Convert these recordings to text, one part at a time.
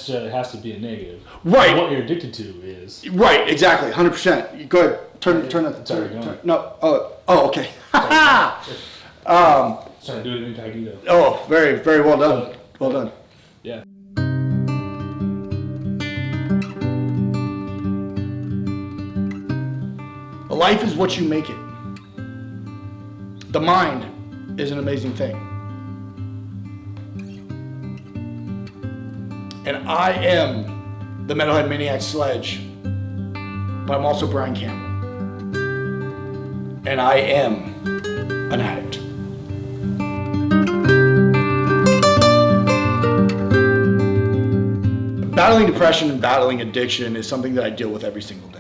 has to be a negative. Right. What you're addicted to is. Right, exactly, 100%. Go ahead, turn that. Sorry, no, okay. Sorry, do it incognito. Oh, very, very well done. Well done. Yeah. Life is what you make it. The mind is an amazing thing. And I am the metalhead maniac Sledge, but I'm also Brian Campbell. And I am an addict. Battling depression and battling addiction is something that I deal with every single day.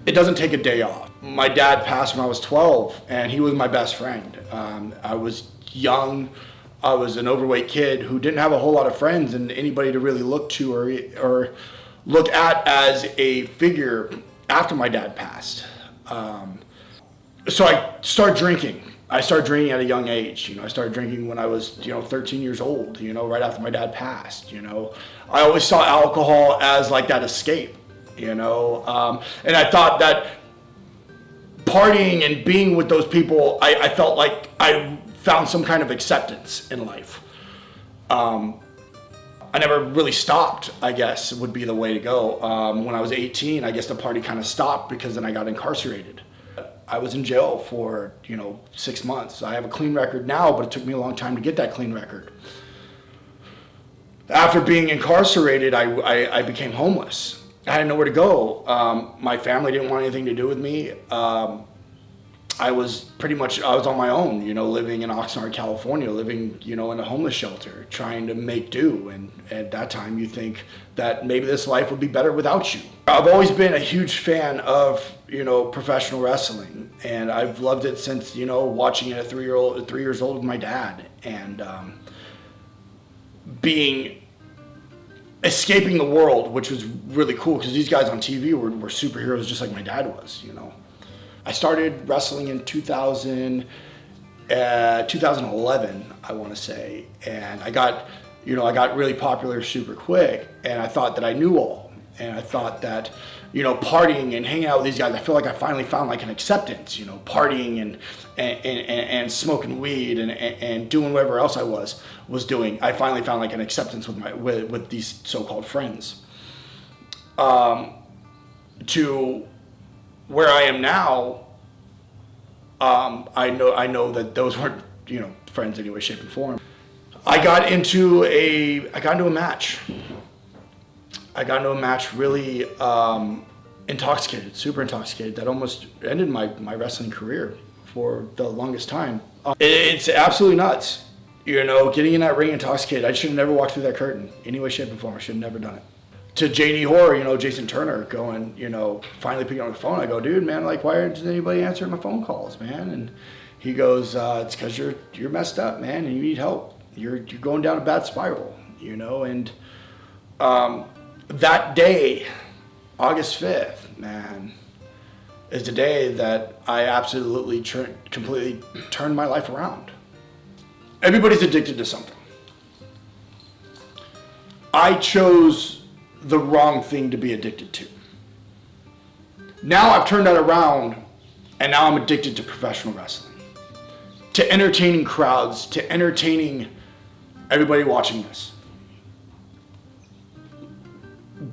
It doesn't take a day off. My dad passed when I was 12, and he was my best friend. I was young. I was an overweight kid who didn't have a whole lot of friends and anybody to really look to or look at as a figure after my dad passed. So I started drinking. I started drinking at a young age. I started drinking when I was, 13 years old, right after my dad passed, I always saw alcohol as like that escape, and I thought that partying and being with those people, I felt like I found some kind of acceptance in life. I never really stopped, I guess, would be the way to go. When I was 18, I guess the party kind of stopped because then I got incarcerated. I was in jail for, 6 months. I have a clean record now, but it took me a long time to get that clean record. After being incarcerated, I became homeless. I had nowhere to go. My family didn't want anything to do with me. I was on my own, living in Oxnard, California, living, in a homeless shelter, trying to make do. And at that time, you think that maybe this life would be better without you. I've always been a huge fan of, professional wrestling. And I've loved it since, watching it at 3 years old with my dad. And escaping the world, which was really cool because these guys on TV were superheroes just like my dad was, I started wrestling in 2011, I want to say, and I got really popular super quick, and I thought that I knew all, and I thought that, partying and hanging out with these guys, I feel like I finally found like an acceptance, partying and smoking weed and doing whatever else I was doing. I finally found like an acceptance with these so-called friends. To where I am now, I know that those weren't, friends in any way, shape, and form. I got into a match. I got into a match really intoxicated, super intoxicated, that almost ended my wrestling career for the longest time. It's absolutely nuts, getting in that ring intoxicated. I should have never walked through that curtain, any way, shape, and form. I should have never done it. To JD Horror, Jason Turner going, finally picking up the phone. I go, dude, man, like, why isn't anybody answering my phone calls, man? And he goes, it's because you're messed up, man, and you need help. You're going down a bad spiral, and that day, August 5th, man, is the day that I absolutely completely turned my life around. Everybody's addicted to something. I chose the wrong thing to be addicted to. Now I've turned that around, and now I'm addicted to professional wrestling, to entertaining crowds, to entertaining everybody watching this.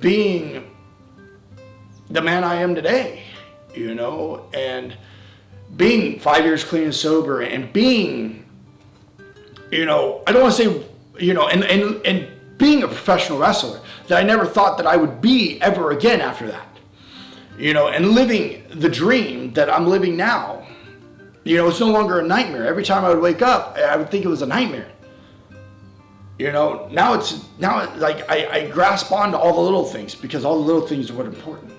Being the man I am today, and being 5 years clean and sober, and being, I don't want to say, and being a professional wrestler that I never thought that I would be ever again after that, and living the dream that I'm living now. It's no longer a nightmare. Every time I would wake up, I would think it was a nightmare. Now I grasp onto all the little things because all the little things are what are important.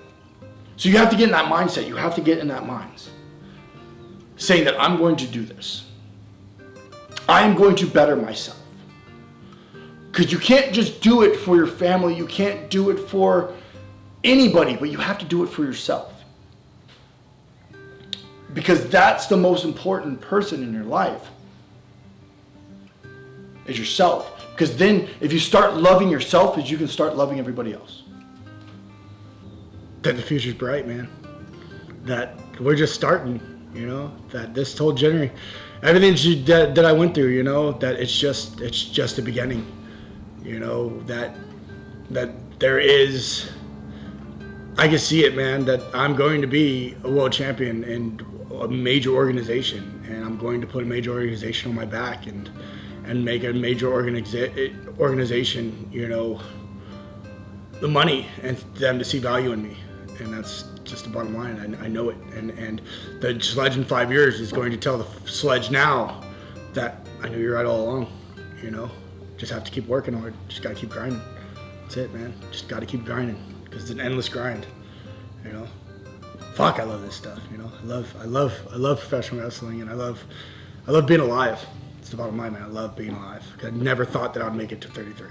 So you have to get in that mindset. You have to get in that mind, saying that I'm going to do this. I am going to better myself. Because you can't just do it for your family. You can't do it for anybody, but you have to do it for yourself. Because that's the most important person in your life, is yourself. Because then if you start loving yourself, you can start loving everybody else. Then the future's bright, man. That we're just starting, you know, that this whole generation, everything that I went through, you know, that it's just the beginning, you know, that there is, I can see it, man, that I'm going to be a world champion in a major organization, and I'm going to put a major organization on my back and make a major organization, you know, the money and them to see value in me. And that's just the bottom line. I know it. And the Sledge in 5 years is going to tell the Sledge now that I knew you were right all along, you know. Just have to keep working hard. Just got to keep grinding. That's it, man. Just got to keep grinding because it's an endless grind, you know. Fuck, I love this stuff, you know. I love professional wrestling, and I love being alive. It's the bottom line, man. I love being alive. I never thought that I'd make it to 33.